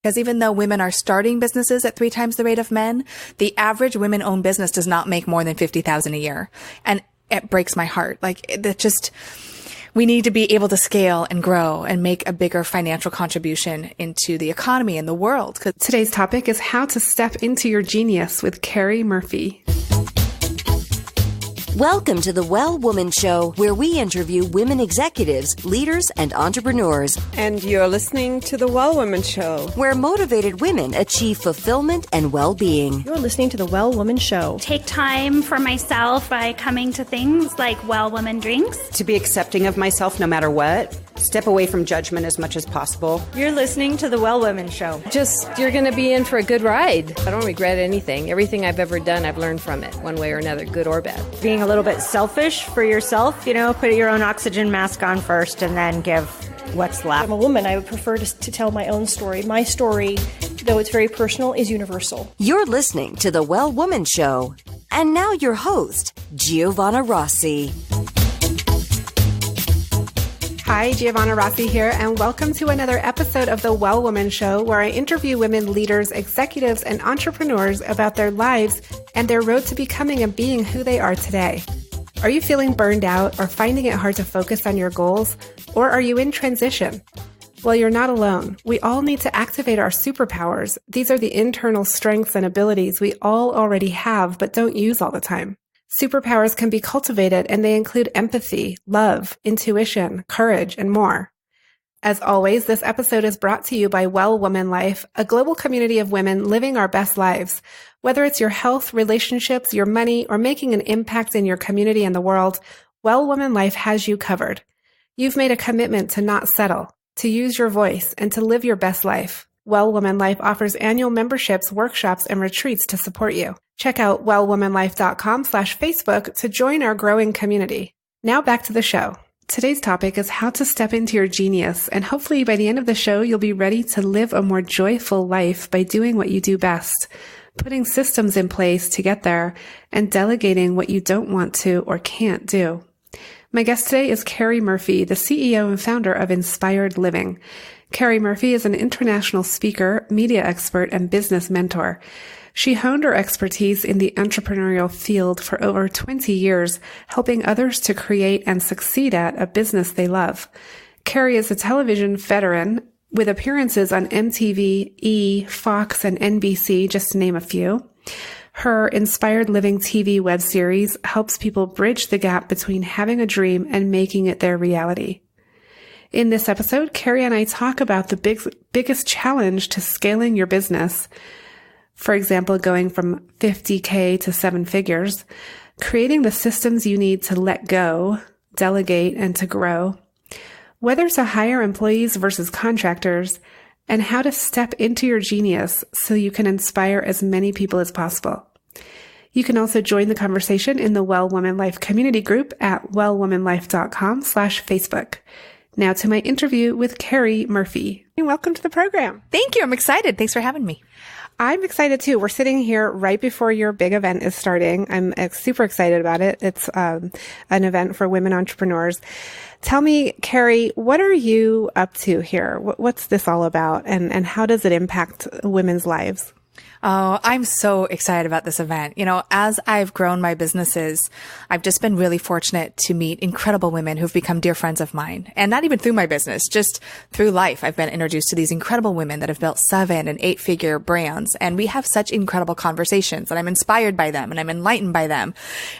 Because even though women are starting businesses at 3 times the rate of men, the average women-owned business does not make more than $50,000 a year. And it breaks my heart. We need to be able to scale and grow and make a bigger financial contribution into the economy and the world. Today's topic is how to step into your genius with Keri Murphy. Welcome to the Well Woman Show, where we interview women executives, leaders, and entrepreneurs. And you're listening to the Well Woman Show, where motivated women achieve fulfillment and well-being. You're listening to the Well Woman Show. Take time for myself by coming to things like Well Woman Drinks. To be accepting of myself no matter what. Step away from judgment as much as possible. You're listening to the Well Woman Show. You're going to be in for a good ride. I don't regret anything. Everything I've ever done, I've learned from it, one way or another, good or bad. Being a little bit selfish for yourself, put your own oxygen mask on first and then give what's left. I'm a woman. I would prefer to tell my own story. My story, though it's very personal, is universal. You're listening to the Well Woman Show. And now your host, Giovanna Rossi. Hi, Giovanna Rossi here, and welcome to another episode of the Well Woman Show, where I interview women leaders, executives, and entrepreneurs about their lives and their road to becoming and being who they are today. Are you feeling burned out or finding it hard to focus on your goals? Or are you in transition? Well, you're not alone. We all need to activate our superpowers. These are the internal strengths and abilities we all already have but don't use all the time. Superpowers can be cultivated, and they include empathy, love, intuition, courage, and more. As always, this episode is brought to you by Well Woman Life, a global community of women living our best lives. Whether it's your health, relationships, your money, or making an impact in your community and the world, Well Woman Life has you covered. You've made a commitment to not settle, to use your voice, and to live your best life. Well Woman Life offers annual memberships, workshops, and retreats to support you. Check out wellwomanlife.com/Facebook to join our growing community. Now back to the show. Today's topic is how to step into your genius, and hopefully by the end of the show, you'll be ready to live a more joyful life by doing what you do best, putting systems in place to get there, and delegating what you don't want to or can't do. My guest today is Keri Murphy, the CEO and founder of Inspired Living. Keri Murphy is an international speaker, media expert, and business mentor. She honed her expertise in the entrepreneurial field for over 20 years, helping others to create and succeed at a business they love. Keri is a television veteran with appearances on MTV, E!, Fox, and NBC, just to name a few. Her Inspired Living TV web series helps people bridge the gap between having a dream and making it their reality. In this episode, Keri and I talk about the biggest challenge to scaling your business. For example, going from 50K to 7 figures, creating the systems you need to let go, delegate, and to grow, whether to hire employees versus contractors, and how to step into your genius so you can inspire as many people as possible. You can also join the conversation in the Well Woman Life community group at wellwomanlife.com/Facebook. Now to my interview with Keri Murphy. Welcome to the program. Thank you. I'm excited. Thanks for having me. I'm excited too. We're sitting here right before your big event is starting. I'm super excited about it. It's an event for women entrepreneurs. Tell me, Keri, what are you up to here? What's this all about, and how does it impact women's lives? Oh, I'm so excited about this event. As I've grown my businesses, I've just been really fortunate to meet incredible women who've become dear friends of mine. And not even through my business, just through life. I've been introduced to these incredible women that have built 7- and 8-figure brands. And we have such incredible conversations, and I'm inspired by them and I'm enlightened by them.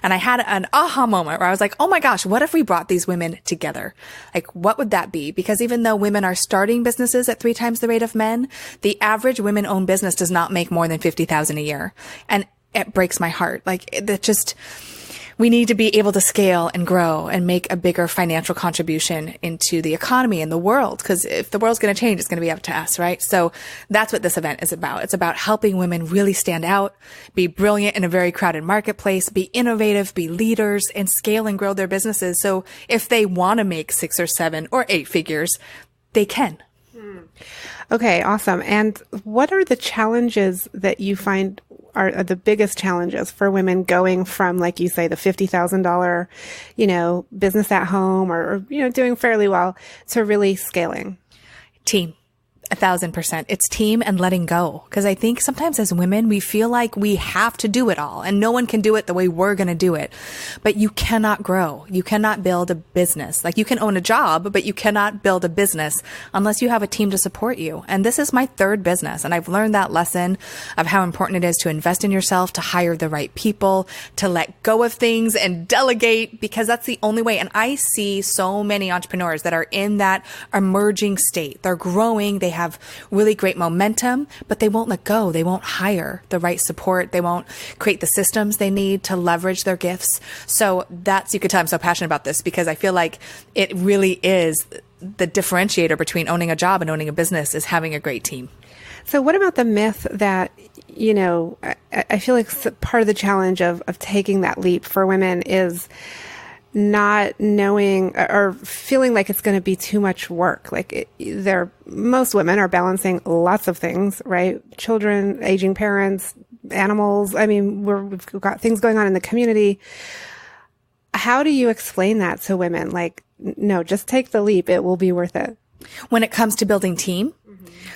And I had an aha moment where I was like, oh my gosh, what if we brought these women together? Like, what would that be? Because even though women are starting businesses at 3 times the rate of men, the average women-owned business does not make more than $50,000 a year. And it breaks my heart. We need to be able to scale and grow and make a bigger financial contribution into the economy and the world. Because if the world's going to change, it's going to be up to us, right? So that's what this event is about. It's about helping women really stand out, be brilliant in a very crowded marketplace, be innovative, be leaders, and scale and grow their businesses. So if they want to make 6 or 7 or 8 figures, they can. Okay, awesome. And what are the challenges that you find are the biggest challenges for women going from, like you say, the $50,000, business at home or doing fairly well to really scaling? Team. 1,000%. It's team and letting go. Because I think sometimes as women, we feel like we have to do it all and no one can do it the way we're going to do it. But you cannot grow. You cannot build a business. Like you can own a job, but you cannot build a business unless you have a team to support you. And this is my third business. And I've learned that lesson of how important it is to invest in yourself, to hire the right people, to let go of things and delegate, because that's the only way. And I see so many entrepreneurs that are in that emerging state. They're growing. They have really great momentum, but they won't let go. They won't hire the right support. They won't create the systems they need to leverage their gifts. So that's, you could tell I'm so passionate about this because I feel like it really is the differentiator between owning a job and owning a business is having a great team. So what about the myth that, I feel like part of the challenge of taking that leap for women is not knowing or feeling like it's going to be too much work. Like most women are balancing lots of things, right? Children, aging parents, animals. I mean, we've got things going on in the community. How do you explain that to women? Like, no, just take the leap. It will be worth it. When it comes to building team,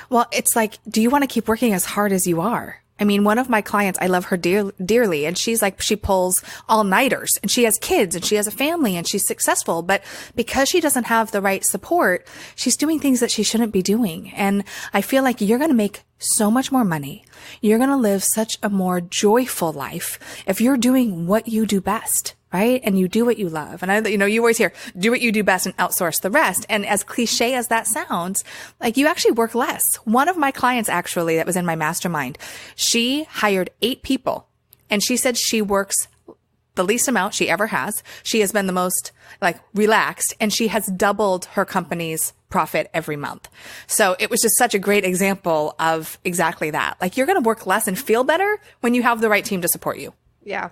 well, it's like, do you want to keep working as hard as you are? I mean, one of my clients, I love her dearly, and she's like, she pulls all-nighters, and she has kids, and she has a family, and she's successful. But because she doesn't have the right support, she's doing things that she shouldn't be doing. And I feel like you're going to make so much more money. You're going to live such a more joyful life if you're doing what you do best, right? And you do what you love. And you always hear, do what you do best and outsource the rest. And as cliche as that sounds, like you actually work less. One of my clients actually that was in my mastermind, she hired 8 people and she said she works the least amount she ever has. She has been the most relaxed, and she has doubled her company's profit every month. So it was just such a great example of exactly that. Like you're going to work less and feel better when you have the right team to support you. Yeah.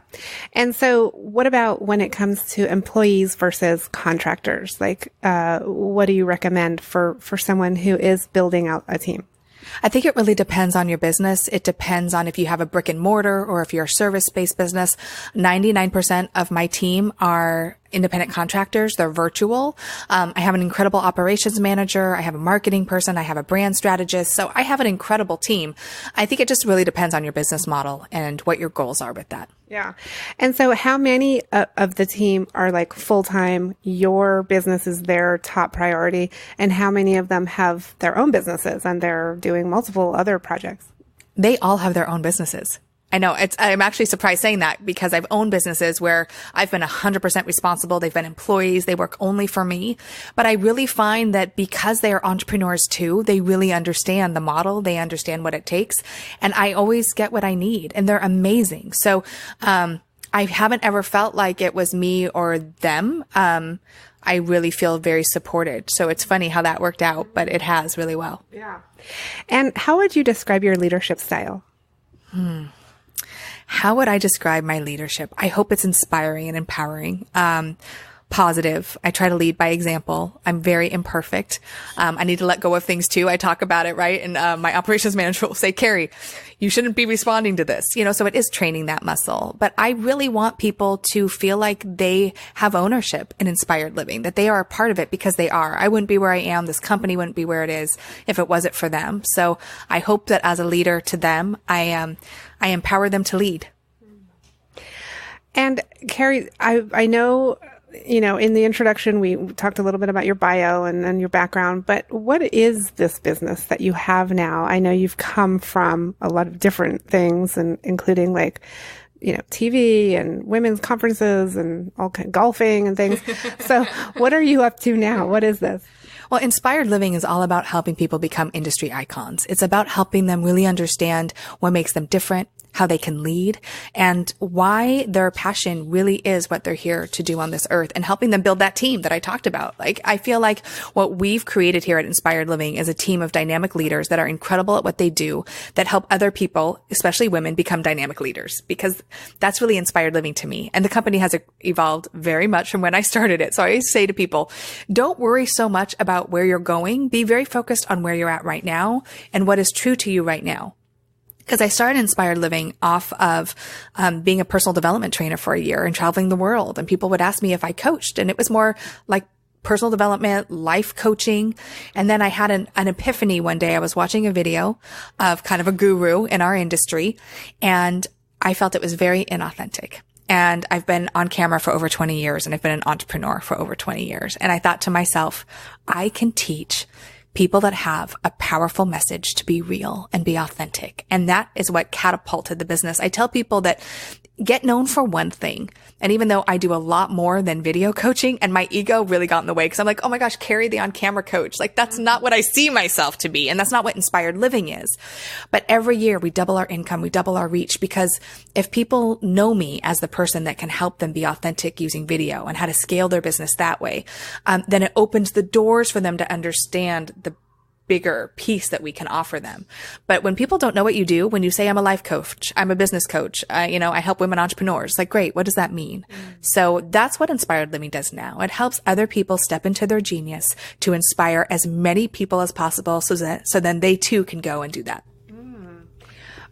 And so what about when it comes to employees versus contractors? Like, what do you recommend for someone who is building out a team? I think it really depends on your business. It depends on if you have a brick and mortar or if you're a service-based business. 99% of my team are independent contractors. They're virtual. I have an incredible operations manager. I have a marketing person. I have a brand strategist. So I have an incredible team. I think it just really depends on your business model and what your goals are with that. Yeah. And so how many of the team are like full-time? Your business is their top priority. And how many of them have their own businesses and they're doing multiple other projects? They all have their own businesses. I know I'm actually surprised saying that because I've owned businesses where I've been 100% responsible. They've been employees. They work only for me. But I really find that because they are entrepreneurs too, they really understand the model. They understand what it takes. And I always get what I need, and they're amazing. So, I haven't ever felt like it was me or them. I really feel very supported. So it's funny how that worked out, but it has really well. Yeah. And how would you describe your leadership style? How would I describe my leadership? I hope it's inspiring and empowering. Positive. I try to lead by example. I'm very imperfect. I need to let go of things too. I talk about it, right? And my operations manager will say, Keri, you shouldn't be responding to this. So it is training that muscle. But I really want people to feel like they have ownership in inspired living, that they are a part of it because they are. I wouldn't be where I am. This company wouldn't be where it is if it wasn't for them. So I hope that as a leader to them, I empower them to lead. And Keri, I know, in the introduction, we talked a little bit about your bio and your background, but what is this business that you have now? I know you've come from a lot of different things, and including TV and women's conferences and all kind of golfing and things. So what are you up to now? What is this? Well, Inspired Living is all about helping people become industry icons. It's about helping them really understand what makes them different, how they can lead, and why their passion really is what they're here to do on this earth, and helping them build that team that I talked about. I feel like what we've created here at Inspired Living is a team of dynamic leaders that are incredible at what they do, that help other people, especially women, become dynamic leaders, because that's really Inspired Living to me. And the company has evolved very much from when I started it. So I always say to people, don't worry so much about where you're going. Be very focused on where you're at right now and what is true to you right now. Because I started Inspired Living off of being a personal development trainer for a year and traveling the world. And people would ask me if I coached. And it was more like personal development, life coaching. And then I had an epiphany one day. I was watching a video of kind of a guru in our industry, and I felt it was very inauthentic. And I've been on camera for over 20 years, and I've been an entrepreneur for over 20 years. And I thought to myself, I can teach people that have a powerful message to be real and be authentic. And that is what catapulted the business. I tell people that get known for one thing. And even though I do a lot more than video coaching, and my ego really got in the way, because I'm like, oh my gosh, Keri, the on-camera coach. Like, that's not what I see myself to be. And that's not what inspired living is. But every year we double our income, we double our reach, because if people know me as the person that can help them be authentic using video and how to scale their business that way, then it opens the doors for them to understand the bigger piece that we can offer them. But when people don't know what you do, when you say I'm a life coach, I'm a business coach, I help women entrepreneurs, like, great, what does that mean? So that's what Inspired Living does now. It helps other people step into their genius to inspire as many people as possible, so then they too can go and do that.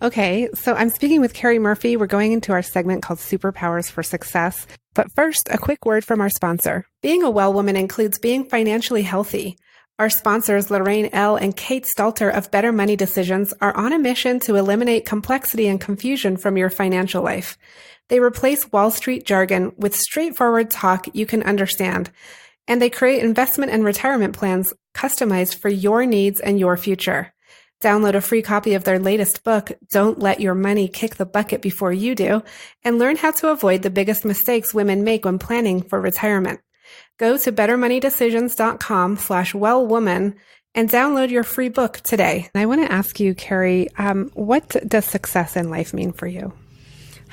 Okay, so I'm speaking with Keri Murphy. We're going into our segment called Superpowers for Success. But first, a quick word from our sponsor. Being a well woman includes being financially healthy. Our sponsors, Lorraine L. and Kate Stalter of Better Money Decisions, are on a mission to eliminate complexity and confusion from your financial life. They replace Wall Street jargon with straightforward talk you can understand, and they create investment and retirement plans customized for your needs and your future. Download a free copy of their latest book, Don't Let Your Money Kick the Bucket Before You Do, and learn how to avoid the biggest mistakes women make when planning for retirement. Go to bettermoneydecisions.com/wellwoman and download your free book today. I want to ask you, Keri, what does success in life mean for you?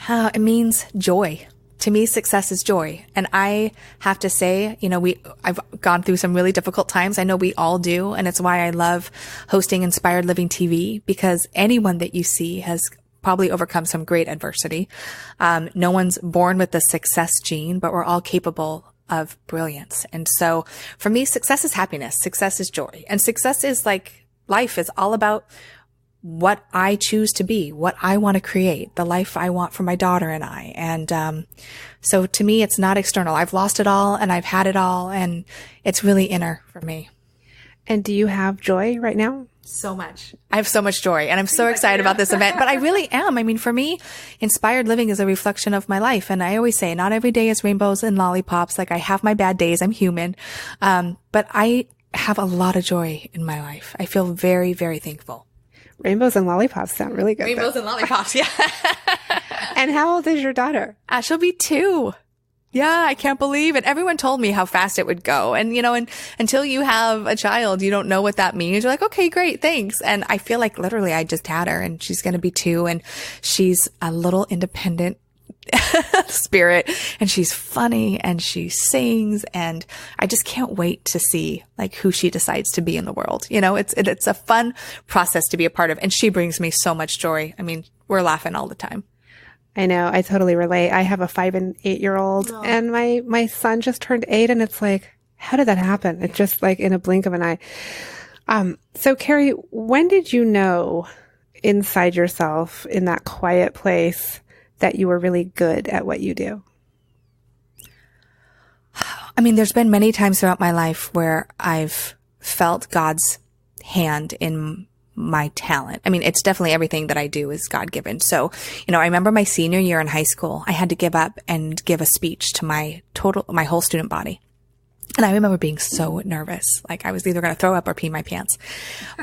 It means joy. To me, success is joy. And I have to say, I've gone through some really difficult times. I know we all do. And it's why I love hosting Inspired Living TV, because anyone that you see has probably overcome some great adversity. No one's born with the success gene, but we're all capable of brilliance. And so for me, success is happiness. Success is joy. And success is like life is all about what I choose to be, what I want to create, the life I want for my daughter and I. And so to me, it's not external. I've lost it all and I've had it all, and it's really inner for me. And do you have joy right now? So much. I have so much joy, and I'm so excited about this event, but I really am. I mean, for me, Inspired Living is a reflection of my life. And I always say, not every day is rainbows and lollipops. Like, I have my bad days. I'm human. But I have a lot of joy in my life. I feel very, very thankful. Rainbows and lollipops sound really good. Rainbows and lollipops. Yeah. And how old is your daughter? She'll be 2. Yeah, I can't believe it. Everyone told me how fast it would go. And, and until you have a child, you don't know what that means. You're like, okay, great, thanks. And I feel like literally I just had her, and she's going to be 2, and she's a little independent spirit, and she's funny, and she sings, and I just can't wait to see like who she decides to be in the world. It's a fun process to be a part of, and she brings me so much joy. I mean, we're laughing all the time. I know. I totally relate. I have a 5 and 8-year-old, and my son just turned 8, and it's like, how did that happen? It's just like in a blink of an eye. So Keri, when did you know inside yourself in that quiet place that you were really good at what you do? I mean, there's been many times throughout my life where I've felt God's hand in my talent. I mean, it's definitely everything that I do is God-given. So, I remember my senior year in high school, I had to give up and give a speech to my whole student body. And I remember being so nervous, like I was either going to throw up or pee my pants.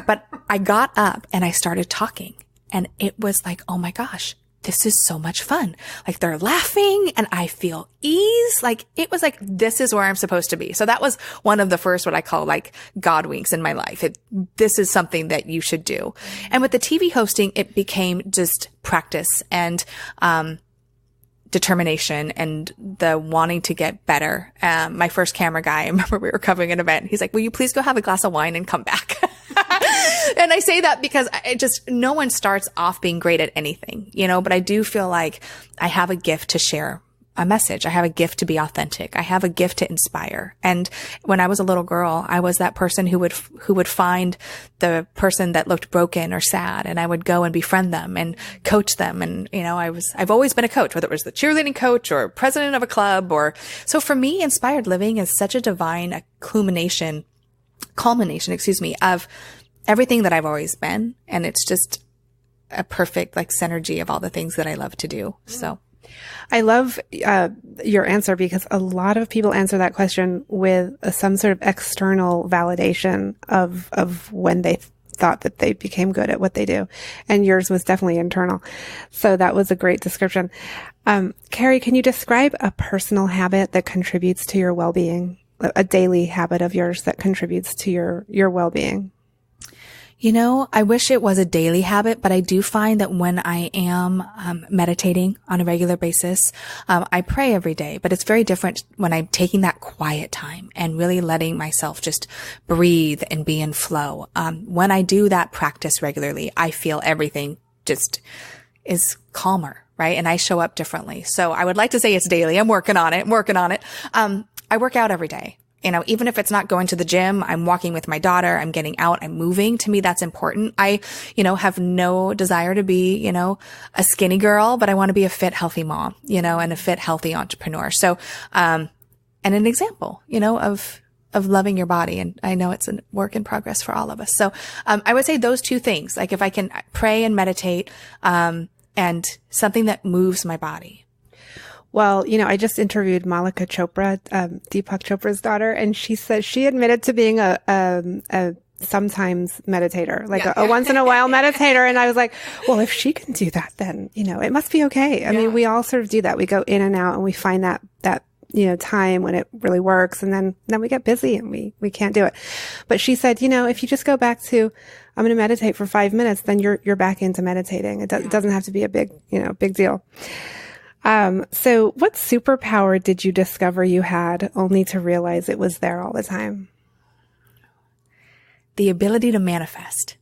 But I got up and I started talking, and it was like, oh my gosh, this is so much fun. Like, they're laughing and I feel ease. Like, it was like, this is where I'm supposed to be. So that was one of the first, what I call like God winks in my life. This is something that you should do. And with the TV hosting, it became just practice and, determination and the wanting to get better. My first camera guy, I remember we were covering an event. He's like, will you please go have a glass of wine and come back? And I say that because no one starts off being great at anything, but I do feel like I have a gift to share a message. I have a gift to be authentic. I have a gift to inspire. And when I was a little girl, I was that person who would find the person that looked broken or sad, and I would go and befriend them and coach them. And, I've always been a coach, whether it was the cheerleading coach or president of a club so for me, inspired living is such a divine culmination, of everything that I've always been. And it's just a perfect synergy of all the things that I love to do. So I love your answer, because a lot of people answer that question with some sort of external validation of when they thought that they became good at what they do. And yours was definitely internal. So that was a great description. Keri, can you describe a personal habit that contributes to your well-being, a daily habit of yours that contributes to your well-being? I wish it was a daily habit, but I do find that when I am meditating on a regular basis, I pray every day, but it's very different when I'm taking that quiet time and really letting myself just breathe and be in flow. When I do that practice regularly, I feel everything just is calmer, right? And I show up differently. So I would like to say it's daily. I'm working on it. I work out every day. Even if it's not going to the gym, I'm walking with my daughter, I'm getting out, I'm moving. To me, that's important. I, have no desire to be, a skinny girl, but I want to be a fit, healthy mom, and a fit, healthy entrepreneur. So, and an example, of loving your body. And I know it's a work in progress for all of us. So, I would say those two things, if I can pray and meditate, and something that moves my body. Well, I just interviewed Malika Chopra, Deepak Chopra's daughter, and she said she admitted to being a sometimes meditator, a once in a while meditator. And I was like, well, if she can do that, then, it must be okay. I mean, we all sort of do that. We go in and out and we find that time when it really works. And then we get busy and we can't do it. But she said, if you just go back to, I'm going to meditate for 5 minutes, then you're back into meditating. It doesn't have to be a big deal. So what superpower did you discover you had only to realize it was there all the time? The ability to manifest.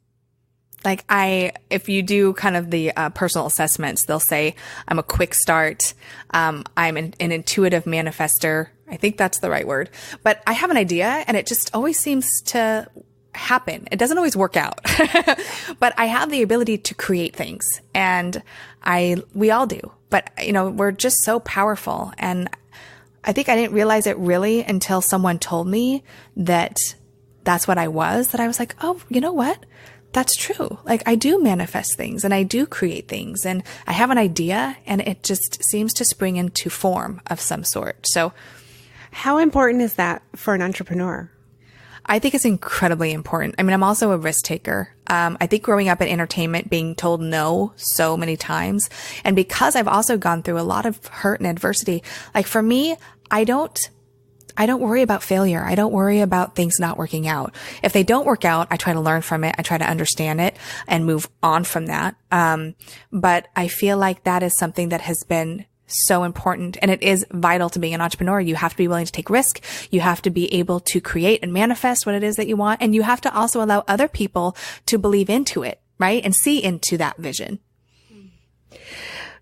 If you do kind of the personal assessments, they'll say I'm a quick start. I'm an intuitive manifester. I think that's the right word, but I have an idea and it just always seems to happen. It doesn't always work out, but I have the ability to create things, and we all do. But, we're just so powerful. And I think I didn't realize it really until someone told me that that's what I was, that I was like, oh, you know what? That's true. I do manifest things and I do create things, and I have an idea and it just seems to spring into form of some sort. So how important is that for an entrepreneur? I think it's incredibly important. I mean, I'm also a risk taker. I think growing up in entertainment, being told no so many times, and because I've also gone through a lot of hurt and adversity, for me, I don't worry about failure. I don't worry about things not working out. If they don't work out, I try to learn from it. I try to understand it and move on from that. But I feel like that is something that has been so important, and it is vital to being an entrepreneur. You have to be willing to take risk. You have to be able to create and manifest what it is that you want. And you have to also allow other people to believe into it, right? And see into that vision.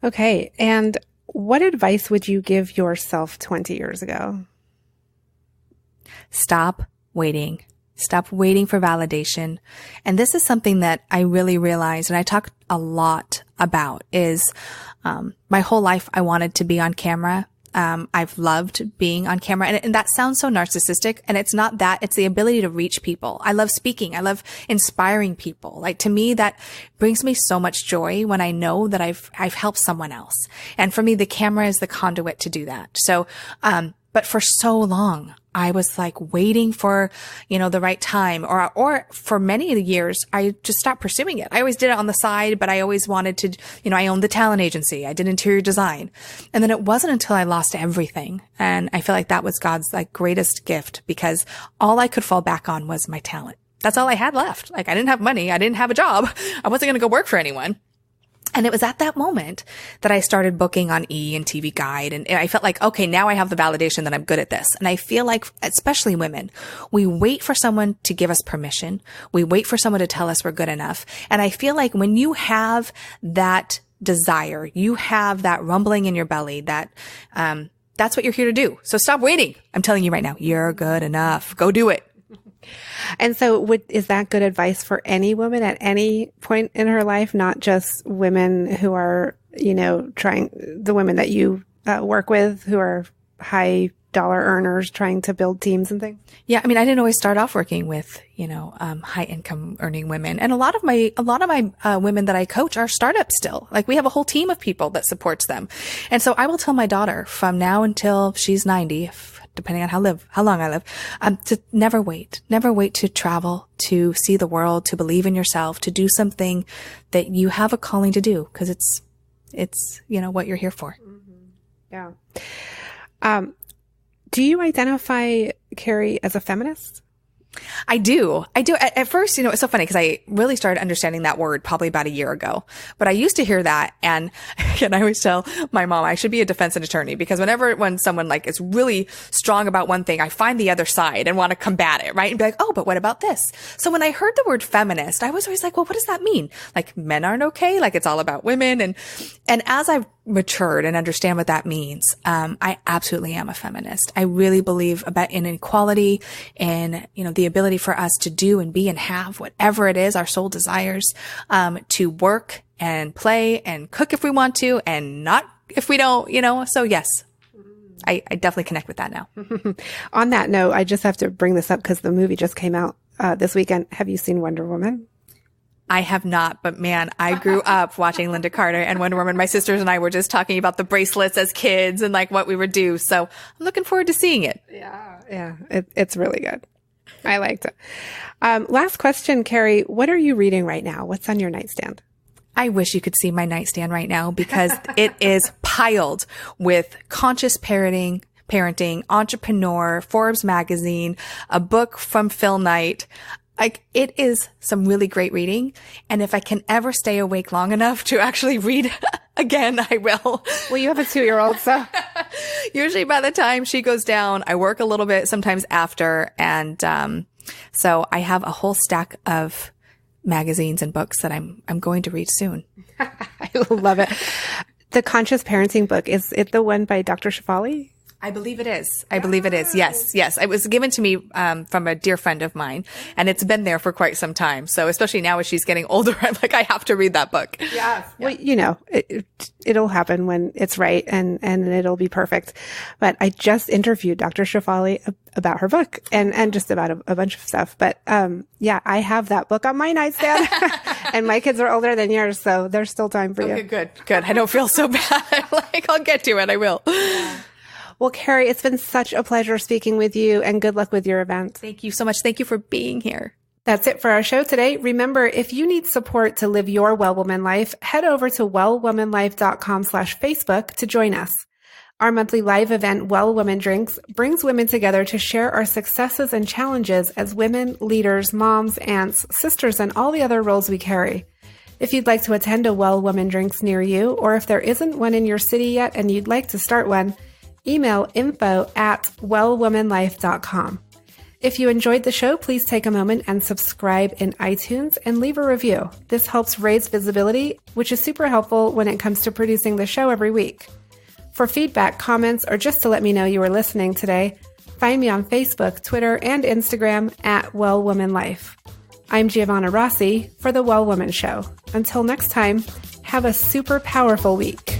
Okay. And what advice would you give yourself 20 years ago? Stop waiting. Stop waiting for validation. And this is something that I really realized, and I talk a lot about, is my whole life I wanted to be on camera. I've loved being on camera, and that sounds so narcissistic, and it's not that. It's the ability to reach people. I love speaking. I love inspiring people. To me, that brings me so much joy when I know that I've helped someone else. And for me, the camera is the conduit to do that. So, but for so long, I was waiting for, the right time, or for many years, I just stopped pursuing it. I always did it on the side, but I always wanted to, I owned the talent agency. I did interior design. And then it wasn't until I lost everything. And I feel like that was God's greatest gift, because all I could fall back on was my talent. That's all I had left. I didn't have money. I didn't have a job. I wasn't going to go work for anyone. And it was at that moment that I started booking on E! and TV Guide. And I felt like, okay, now I have the validation that I'm good at this. And I feel like, especially women, we wait for someone to give us permission. We wait for someone to tell us we're good enough. And I feel like when you have that desire. You have that rumbling in your belly that, that's what you're here to do. So stop waiting. I'm telling you right now, you're good enough. Go do it. And so is that good advice for any woman at any point in her life, not just women who are, the women that you work with who are high dollar earners trying to build teams and things? Yeah. I mean, I didn't always start off working with, high income earning women. And a lot of my women that I coach are startups still. Like we have a whole team of people that supports them. And so I will tell my daughter from now until she's 90, depending on how long I live, to never wait to travel, to see the world, to believe in yourself, to do something that you have a calling to do. Cause it's, what you're here for. Mm-hmm. Yeah. Do you identify, Keri, as a feminist? I do. At first, it's so funny because I really started understanding that word probably about a year ago. But I used to hear that, and I always tell my mom I should be a defense attorney because when someone is really strong about one thing, I find the other side and want to combat it, right? And be like, oh, but what about this? So when I heard the word feminist, I was always like, well, what does that mean? Like men aren't okay? Like it's all about women? And as I've matured and understand what that means, I absolutely am a feminist. I really believe in equality and, the ability for us to do and be and have whatever it is our soul desires, to work and play and cook if we want to and not if we don't, so yes, I definitely connect with that now. On that note, I just have to bring this up because the movie just came out this weekend. Have you seen Wonder Woman? I have not, but man, I grew up watching Linda Carter and Wonder Woman. My sisters and I were just talking about the bracelets as kids and what we would do. So I'm looking forward to seeing it. Yeah. It's really good. I liked it. Last question, Keri, what are you reading right now? What's on your nightstand? I wish you could see my nightstand right now because it is piled with conscious parenting, entrepreneur, Forbes magazine, a book from Phil Knight. It is some really great reading. And if I can ever stay awake long enough to actually read again, I will. Well, you have a 2-year-old, so. Usually by the time she goes down, I work a little bit, sometimes after. And, so I have a whole stack of magazines and books that I'm going to read soon. I love it. The Conscious Parenting book, is it the one by Dr. Shefali? I believe it is. Yes. It was given to me from a dear friend of mine, and it's been there for quite some time. So especially now as she's getting older, I'm like, I have to read that book. Yes. Well, it'll happen when it's right and it'll be perfect. But I just interviewed Dr. Shefali about her book and just about a bunch of stuff. But I have that book on my nightstand and my kids are older than yours, so there's still time for you. Okay, good. I don't feel so bad. I'll get to it. I will. Yeah. Well, Keri, it's been such a pleasure speaking with you and good luck with your event. Thank you so much. Thank you for being here. That's it for our show today. Remember, if you need support to live your Well Woman life, head over to wellwomanlife.com/Facebook to join us. Our monthly live event, Well Woman Drinks, brings women together to share our successes and challenges as women, leaders, moms, aunts, sisters, and all the other roles we carry. If you'd like to attend a Well Woman Drinks near you, or if there isn't one in your city yet and you'd like to start one, email info@wellwomanlife.com. If you enjoyed the show, please take a moment and subscribe in iTunes and leave a review. This helps raise visibility, which is super helpful when it comes to producing the show every week. For feedback, comments, or just to let me know you were listening today, find me on Facebook, Twitter, and Instagram @WellWomanLife. I'm Giovanna Rossi for The Well Woman Show. Until next time, have a super powerful week.